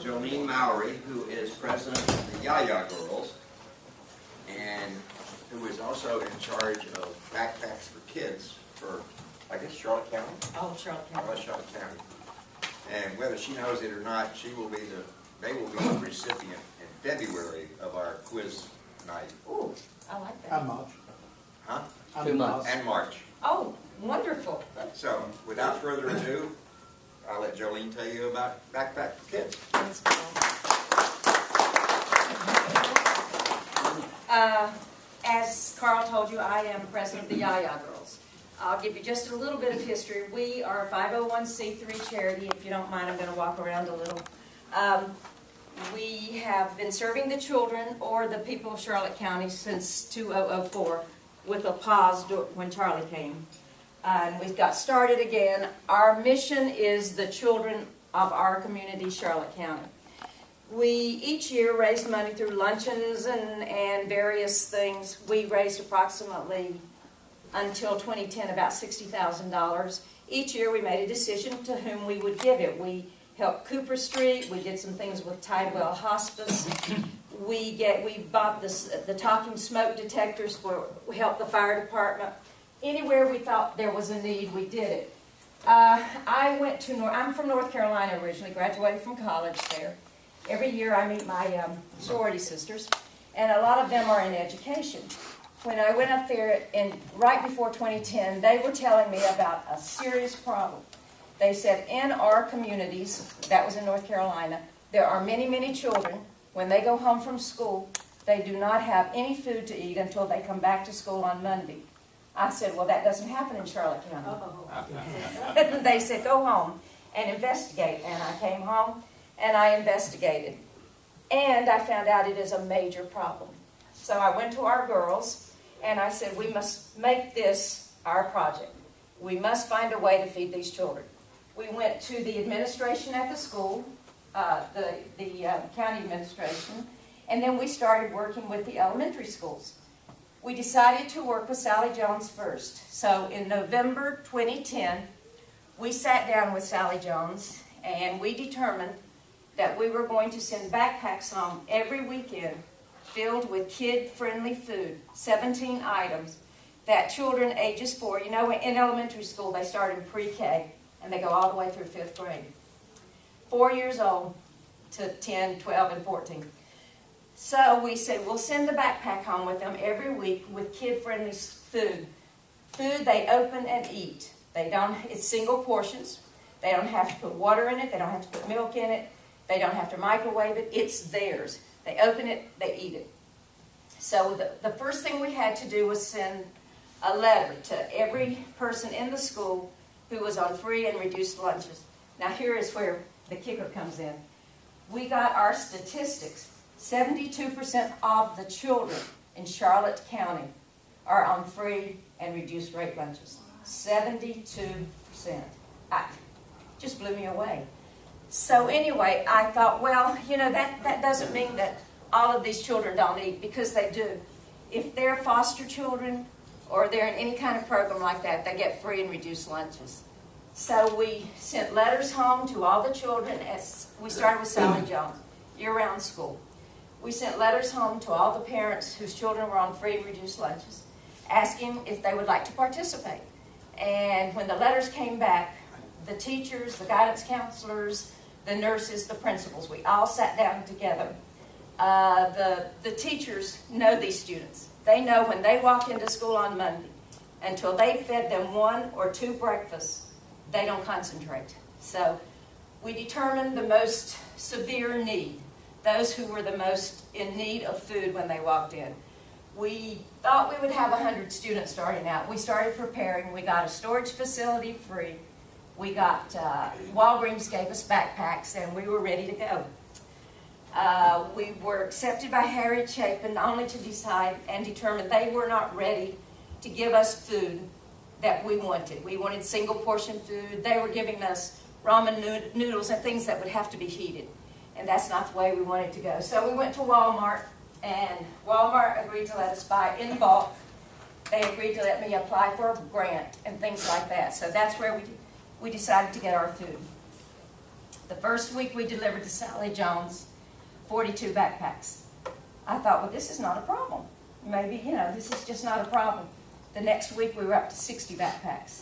Jolene Mowry, who is president of the Yah Yah girls, and who is also in charge of backpacks for kids for, I guess, Charlotte County? Oh, Charlotte County. Oh, Charlotte County. And whether she knows it or not, they will be the recipient in February of our quiz night. Ooh, I like that. And March. Huh? 2 months. And March. Oh, wonderful. So, without further ado, I'll let Jolene tell you about Backpack for Kids. Thanks, Carl. As Carl told you, I am president of the Yah Yah girls. I'll give you just a little bit of history. We are a 501c3 charity. If you don't mind, I'm going to walk around a little. We have been serving the children or the people of Charlotte County since 2004, with a pause when Charlie came. And we got started again. Our mission is the children of our community, Charlotte County. We each year raise money through luncheons and various things. We raised approximately, until 2010, about $60,000. Each year we made a decision to whom we would give it. We helped Cooper Street. We did some things with Tidewell Hospice. We bought the talking smoke detectors for help the fire department. Anywhere we thought there was a need, we did it. I'm from North Carolina originally, graduated from college there. Every year I meet my sorority sisters, and a lot of them are in education. When I went up there, right before 2010, they were telling me about a serious problem. They said in our communities, that was in North Carolina, there are many, many children, when they go home from school, they do not have any food to eat until they come back to school on Monday. I said, well, that doesn't happen in Charlotte County. Oh. They said, go home and investigate. And I came home and I investigated. And I found out it is a major problem. So I went to our girls and I said, we must make this our project. We must find a way to feed these children. We went to the administration at the school, the county administration, and then we started working with the elementary schools. We decided to work with Sally Jones first. So in November 2010, we sat down with Sally Jones and we determined that we were going to send backpacks home every weekend filled with kid-friendly food, 17 items, that children ages 4, in elementary school they start in pre-K and they go all the way through 5th grade. 4 years old to 10, 12, and 14. So we said, we'll send the backpack home with them every week with kid-friendly food. Food they open and eat. It's single portions. They don't have to put water in it. They don't have to put milk in it. They don't have to microwave it. It's theirs. They open it, they eat it. So the first thing we had to do was send a letter to every person in the school who was on free and reduced lunches. Now here is where the kicker comes in. We got our statistics. 72% of the children in Charlotte County are on free and reduced rate lunches. 72%. Just blew me away. So anyway, I thought, well, that doesn't mean that all of these children don't eat, because they do. If they're foster children or they're in any kind of program like that, they get free and reduced lunches. So we sent letters home to all the children. We started with Sally Jones, year-round school. We sent letters home to all the parents whose children were on free and reduced lunches, asking if they would like to participate. And when the letters came back, the teachers, the guidance counselors, the nurses, the principals, we all sat down together. The teachers know these students. They know when they walk into school on Monday, until they fed them 1 or 2 breakfasts, they don't concentrate. So we determined the most severe need, those who were the most in need of food when they walked in. We thought we would have 100 students starting out. We started preparing. We got a storage facility free. We got, Walgreens gave us backpacks, and we were ready to go. We were accepted by Harriet Chapin only to decide and determine they were not ready to give us food that we wanted. We wanted single portion food. They were giving us ramen noodles and things that would have to be heated. And that's not the way we wanted to go. So we went to Walmart, and Walmart agreed to let us buy in bulk. They agreed to let me apply for a grant and things like that. So that's where we decided to get our food. The first week we delivered to Sally Jones 42 backpacks. I thought, well, this is not a problem. Maybe, this is just not a problem. The next week we were up to 60 backpacks.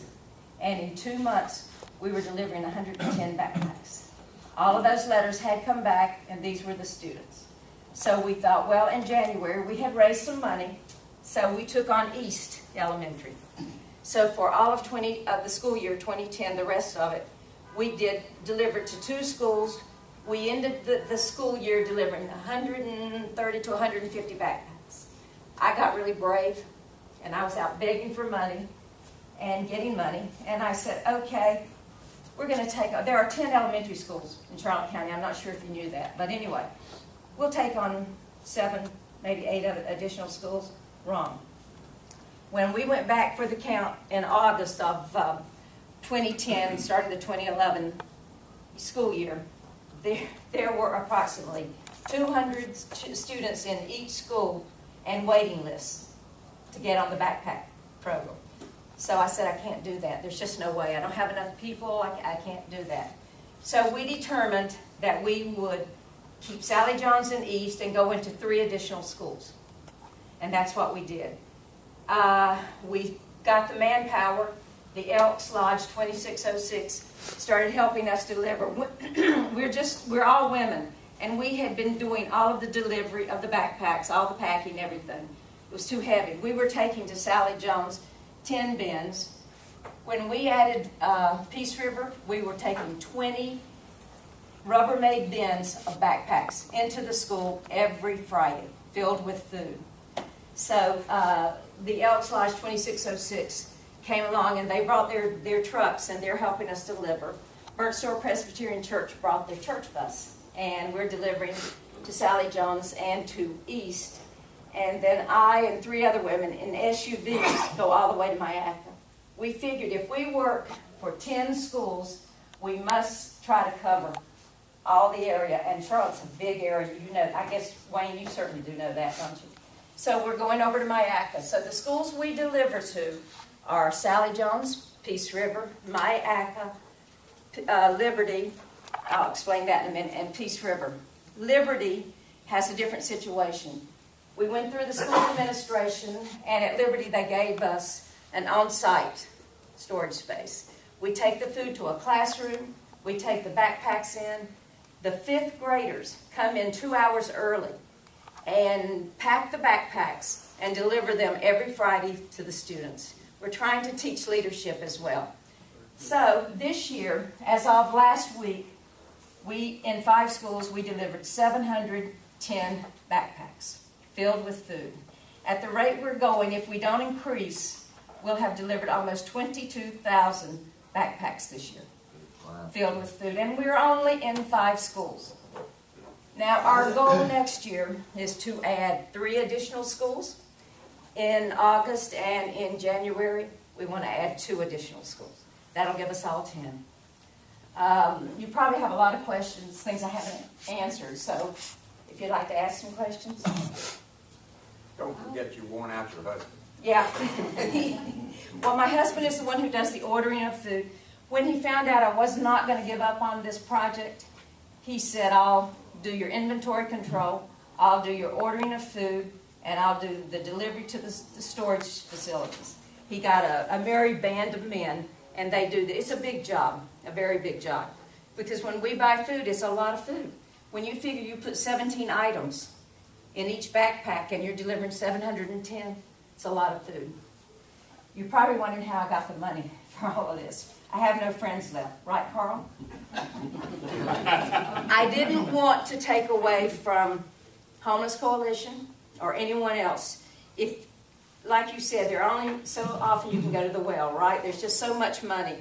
And in 2 months, we were delivering 110 backpacks. All of those letters had come back, and these were the students. So we thought, well, in January, we had raised some money, so we took on East Elementary. So for all of the school year 2010, the rest of it, we did deliver to 2 schools. We ended the school year delivering 130 to 150 backpacks. I got really brave, and I was out begging for money and getting money, and I said, okay, we're going to take on, there are 10 elementary schools in Charlotte County. I'm not sure if you knew that, but anyway, we'll take on 7, maybe 8 other additional schools. Wrong. When we went back for the count in August of 2010, starting the 2011 school year, there were approximately 200 students in each school and waiting lists to get on the backpack program. So I said, I can't do that. There's just no way. I don't have enough people. I can't do that. So we determined that we would keep Sally Jones in East and go into 3 additional schools. And that's what we did. We got the manpower. The Elks Lodge 2606 started helping us deliver. We're all women, and we had been doing all of the delivery of the backpacks, all the packing, everything. It was too heavy. We were taking to Sally Jones 10 bins. When we added Peace River, we were taking 20 Rubbermaid bins of backpacks into the school every Friday, filled with food. So the Elks Lodge 2606 came along, and they brought their trucks, and they're helping us deliver. Burnt Store Presbyterian Church brought their church bus, and we're delivering to Sally Jones and to East. And then I and 3 other women in SUVs go all the way to Mayaca. We figured if we work for 10 schools, we must try to cover all the area. And Charlotte's a big area. I guess, Wayne, you certainly do know that, don't you? So we're going over to Mayaca. So the schools we deliver to are Sally Jones, Peace River, Mayaca, Liberty. I'll explain that in a minute, and Peace River. Liberty has a different situation. We went through the school administration, and at Liberty they gave us an on-site storage space. We take the food to a classroom. We take the backpacks in. The 5th graders come in 2 hours early and pack the backpacks and deliver them every Friday to the students. We're trying to teach leadership as well. So this year, as of last week, in 5 schools, we delivered 710 backpacks filled with food. At the rate we're going, if we don't increase, we'll have delivered almost 22,000 backpacks this year. Wow. Filled with food. And we're only in 5 schools. Now, our goal next year is to add 3 additional schools. In August and in January, we want to add 2 additional schools. That'll give us all 10. You probably have a lot of questions, things I haven't answered, so if you'd like to ask some questions. Don't forget you won't out your husband. Yeah. Well, my husband is the one who does the ordering of food. When he found out I was not going to give up on this project, he said, I'll do your inventory control, I'll do your ordering of food, and I'll do the delivery to the storage facilities. He got a merry band of men, and they do this. It's a big job, a very big job. Because when we buy food, it's a lot of food. When you figure you put 17 items in each backpack and you're delivering 710, it's a lot of food. You're probably wondering how I got the money for all of this. I have no friends left. Right, Carl? I didn't want to take away from Homeless Coalition or anyone else. If, like you said, there are only so often you can go to the well, right? There's just so much money.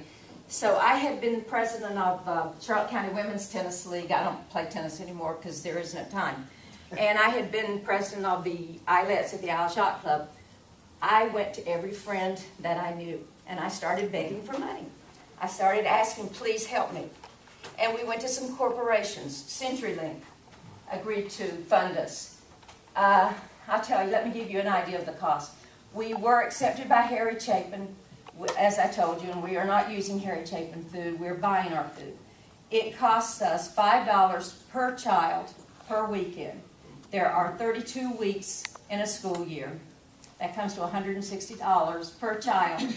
So I had been president of Charlotte County Women's Tennis League. I don't play tennis anymore because there isn't time. And I had been president of the Islets at the Isle Shot Club. I went to every friend that I knew, and I started begging for money. I started asking, please help me. And we went to some corporations. CenturyLink agreed to fund us. I'll tell you, let me give you an idea of the cost. We were accepted by Harry Chapin, as I told you, and we are not using Harry Chapin food. We're buying our food. It costs us $5 per child per weekend. There are 32 weeks in a school year. That comes to $160 per child,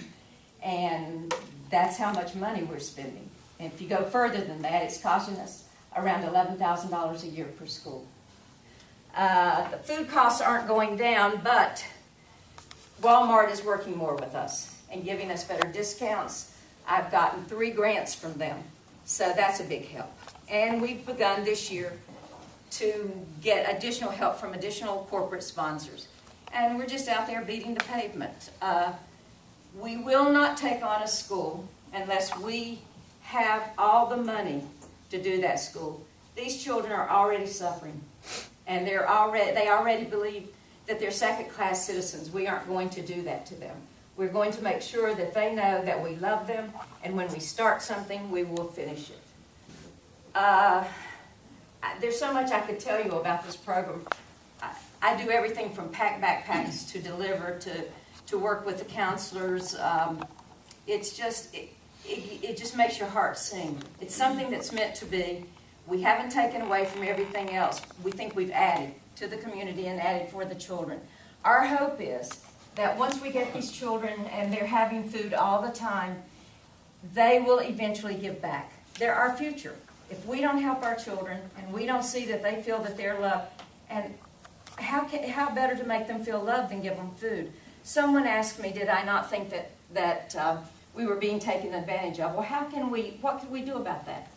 and that's how much money we're spending. And if you go further than that, it's costing us around $11,000 a year per school. The food costs aren't going down, but Walmart is working more with us and giving us better discounts. I've gotten 3 grants from them, so that's a big help. And we've begun this year to get additional help from additional corporate sponsors. And we're just out there beating the pavement. We will not take on a school unless we have all the money to do that school. These children are already suffering, and they already believe that they're second-class citizens. We aren't going to do that to them. We're going to make sure that they know that we love them, and when we start something, we will finish it. There's so much I could tell you about this program. I do everything from pack backpacks to deliver to work with the counselors. It just makes your heart sing. It's something that's meant to be. We haven't taken away from everything else. We think we've added to the community and added for the children. Our hope is that once we get these children and they're having food all the time, they will eventually give back. They're our future. If we don't help our children and we don't see that they feel that they're loved, and how better to make them feel loved than give them food? Someone asked me, did I not think that we were being taken advantage of? Well, what can we do about that?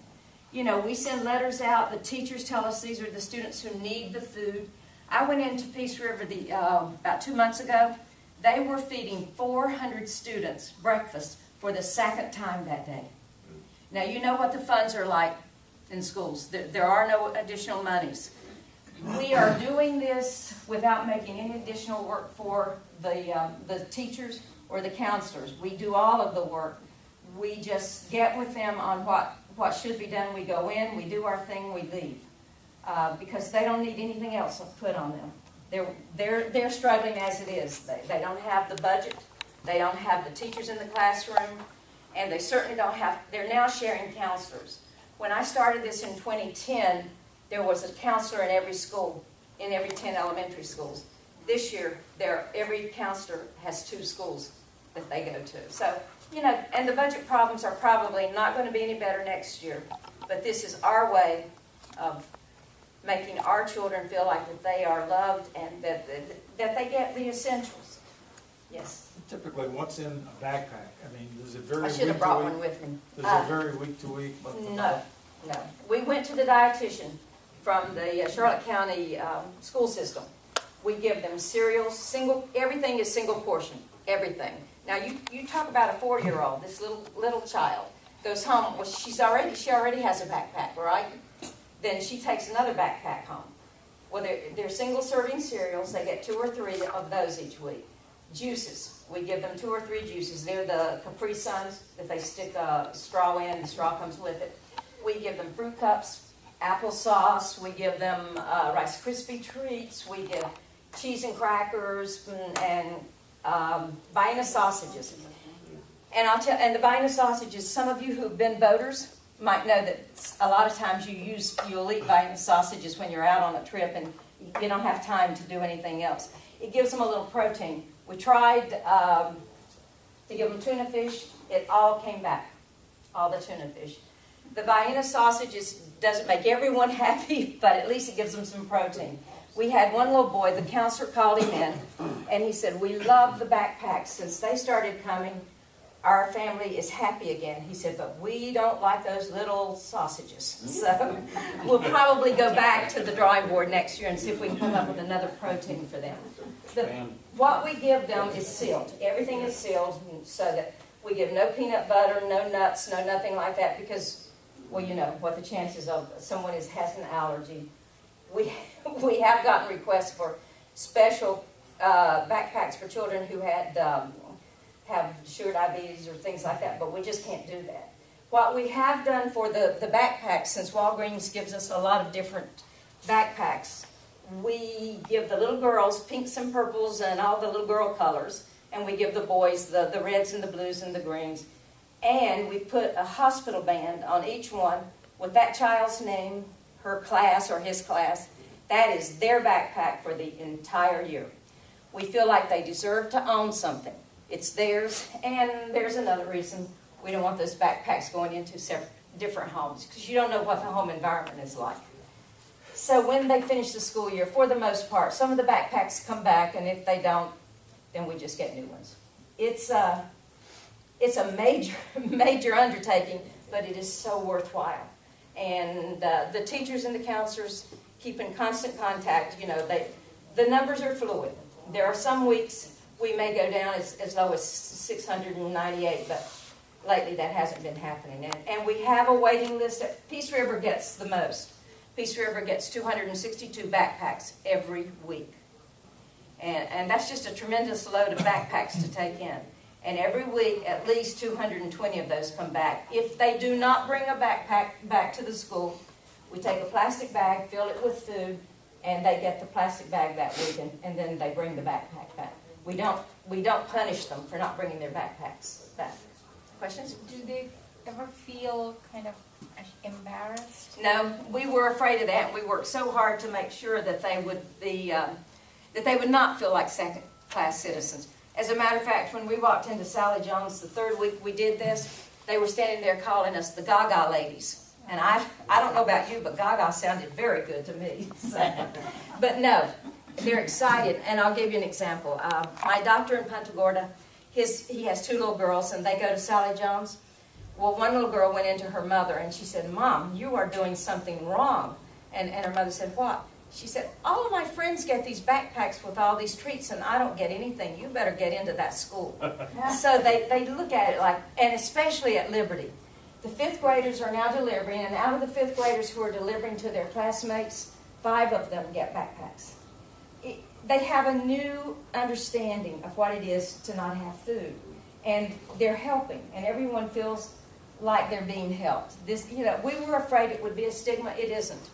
You know, we send letters out. The teachers tell us these are the students who need the food. I went into Peace River about 2 months ago. They were feeding 400 students breakfast for the second time that day. Now, you know what the funds are like in schools. There are no additional monies. We are doing this without making any additional work for the teachers or the counselors. We do all of the work. We just get with them on what should be done. We go in, we do our thing, we leave. Because they don't need anything else put on them. They're struggling as it is. They don't have the budget. They don't have the teachers in the classroom. And they certainly don't have, they're now sharing counselors. When I started this in 2010, there was a counselor in every school, in every 10 elementary schools. This year, every counselor has 2 schools that they go to. So, you know, and the budget problems are probably not going to be any better next year. But this is our way of making our children feel like that they are loved and that they get the essentials. Yes. Typically, what's in a backpack? I mean, does it vary? I should have brought one with me. Does it vary week to week? No. We went to the dietitian from the Charlotte County school system. We give them cereals, everything is single portion, everything. Now you talk about a 4-year-old, this little child goes home. Well, she already has a backpack, right? Then she takes another backpack home. Well, they're single serving cereals. They get 2 or 3 of those each week. Juices, we give them 2 or 3 juices. They're the Capri Suns that they stick a straw in. The straw comes with it. We give them fruit cups, applesauce. We give them Rice Krispie treats. We give cheese and crackers and Vienna sausages. And the Vienna sausages, some of you who've been boaters might know that a lot of times you'll eat Vienna sausages when you're out on a trip and you don't have time to do anything else. It gives them a little protein. We tried to give them tuna fish. It all came back, all the tuna fish. The Vienna sausages doesn't make everyone happy, but at least it gives them some protein. We had one little boy, the counselor called him in, and he said, we love the backpacks. Since they started coming, our family is happy again. He said, but we don't like those little sausages. So we'll probably go back to the drawing board next year and see if we can come up with another protein for them. What we give them is sealed. Everything is sealed so that we give no peanut butter, no nuts, no nothing like that because, well, you know what the chances of someone has an allergy. We have gotten requests for special backpacks for children who have sugar diabetes or things like that, but we just can't do that. What we have done for the backpacks, since Walgreens gives us a lot of different backpacks, we give the little girls pinks and purples and all the little girl colors, and we give the boys the reds and the blues and the greens. And we put a hospital band on each one with that child's name, her class or his class. That is their backpack for the entire year. We feel like they deserve to own something. It's theirs, and there's another reason we don't want those backpacks going into different homes, because you don't know what the home environment is like. So when they finish the school year, for the most part, some of the backpacks come back, and if they don't, then we just get new ones. It's a major, major undertaking, but it is so worthwhile. And the teachers and the counselors keep in constant contact. You know, the numbers are fluid. There are some weeks we may go down as low as 698, but lately that hasn't been happening. And we have a waiting list. Peace River gets the most. Peace River gets 262 backpacks every week. And that's just a tremendous load of backpacks to take in. And every week, at least 220 of those come back. If they do not bring a backpack back to the school, we take a plastic bag, fill it with food, and they get the plastic bag that week, and then they bring the backpack back. We don't punish them for not bringing their backpacks back. Questions? Do they ever feel kind of embarrassed? No, we were afraid of that. We worked so hard to make sure that they would be, that they would not feel like second-class citizens. As a matter of fact, when we walked into Sally Jones the third week we did this, they were standing there calling us the Gaga ladies. And I don't know about you, but Gaga sounded very good to me. So. But no, they're excited. And I'll give you an example. My doctor in Punta Gorda, he has two little girls, and they go to Sally Jones. Well, one little girl went into her mother, and she said, "Mom, you are doing something wrong." And her mother said, "What?" She said, "All of my friends get these backpacks with all these treats, and I don't get anything. You better get into that school." So they look at it like, and especially at Liberty. The fifth graders are now delivering, and out of the fifth graders who are delivering to their classmates, 5 of them get backpacks. They have a new understanding of what it is to not have food, and they're helping, and everyone feels like they're being helped. This, you know, we were afraid it would be a stigma. It isn't.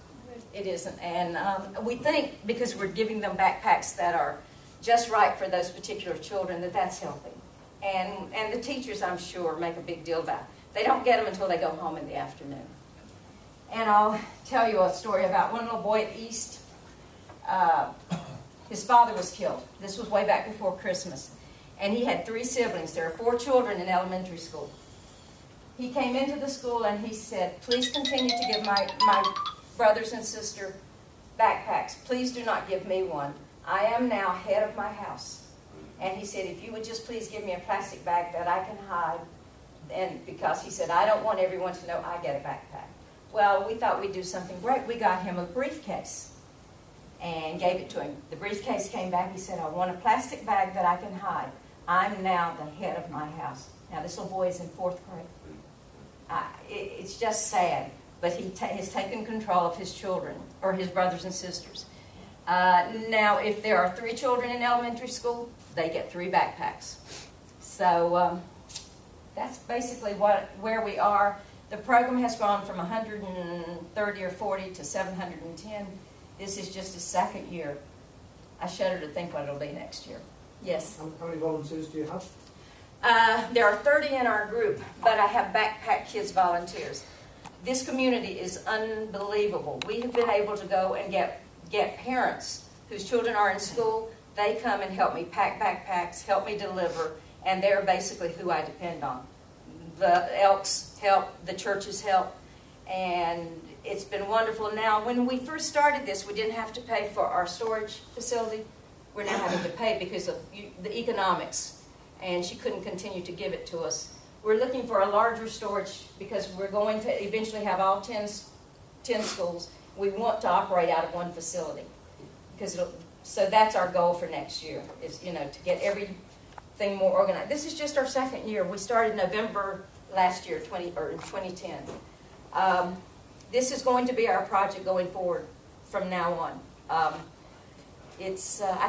It isn't, and we think because we're giving them backpacks that are just right for those particular children that's helping. And the teachers, I'm sure, make a big deal about it. They don't get them until they go home in the afternoon. And I'll tell you a story about one little boy at East. His father was killed. This was way back before Christmas. And he had 3 siblings. There are 4 children in elementary school. He came into the school and he said, "Please continue to give my brothers and sisters backpacks. Please do not give me one. I am now head of my house." And he said, "If you would just please give me a plastic bag that I can hide." And because he said, "I don't want everyone to know I get a backpack." Well, we thought we'd do something great. We got him a briefcase and gave it to him. The briefcase came back. He said, "I want a plastic bag that I can hide. I'm now the head of my house." Now, this little boy is in 4th grade. It's just sad. But he has taken control of his children, or his brothers and sisters. Now, if there are 3 children in elementary school, they get 3 backpacks. So that's basically where we are. The program has gone from 130 or 40 to 710. This is just a 2nd year. I shudder to think what it'll be next year. Yes? How many volunteers do you have? There are 30 in our group, but I have Backpack Kids volunteers. This community is unbelievable. We have been able to go and get parents whose children are in school. They come and help me pack backpacks, help me deliver, and they're basically who I depend on. The Elks help, the churches help, and it's been wonderful. Now, when we first started this, we didn't have to pay for our storage facility. We're now having to pay because of the economics, and she couldn't continue to give it to us. We're looking for a larger storage because we're going to eventually have all 10 schools. We want to operate out of one facility. So that's our goal for next year, is, you know, to get everything more organized. This is just our 2nd year. We started November last year, in 2010. This is going to be our project going forward from now on. I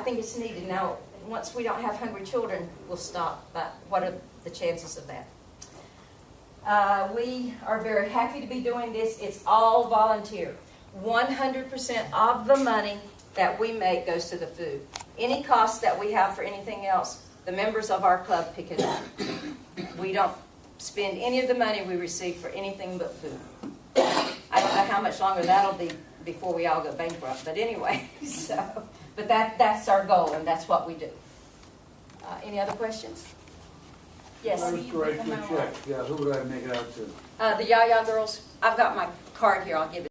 think it's needed. Now, once we don't have hungry children, we'll stop. But what are the chances of that? We are very happy to be doing this. It's all volunteer. 100% of the money that we make goes to the food. Any costs that we have for anything else, the members of our club pick it up. We don't spend any of the money we receive for anything but food. I how much longer that'll be before we all go bankrupt, but anyway, so, but that's our goal, and that's what we do. Any other questions? Yes? How do you Write pick the them out? check. Yeah, who would I make it out to? The Yah Yah girls, I've got my card here, I'll give it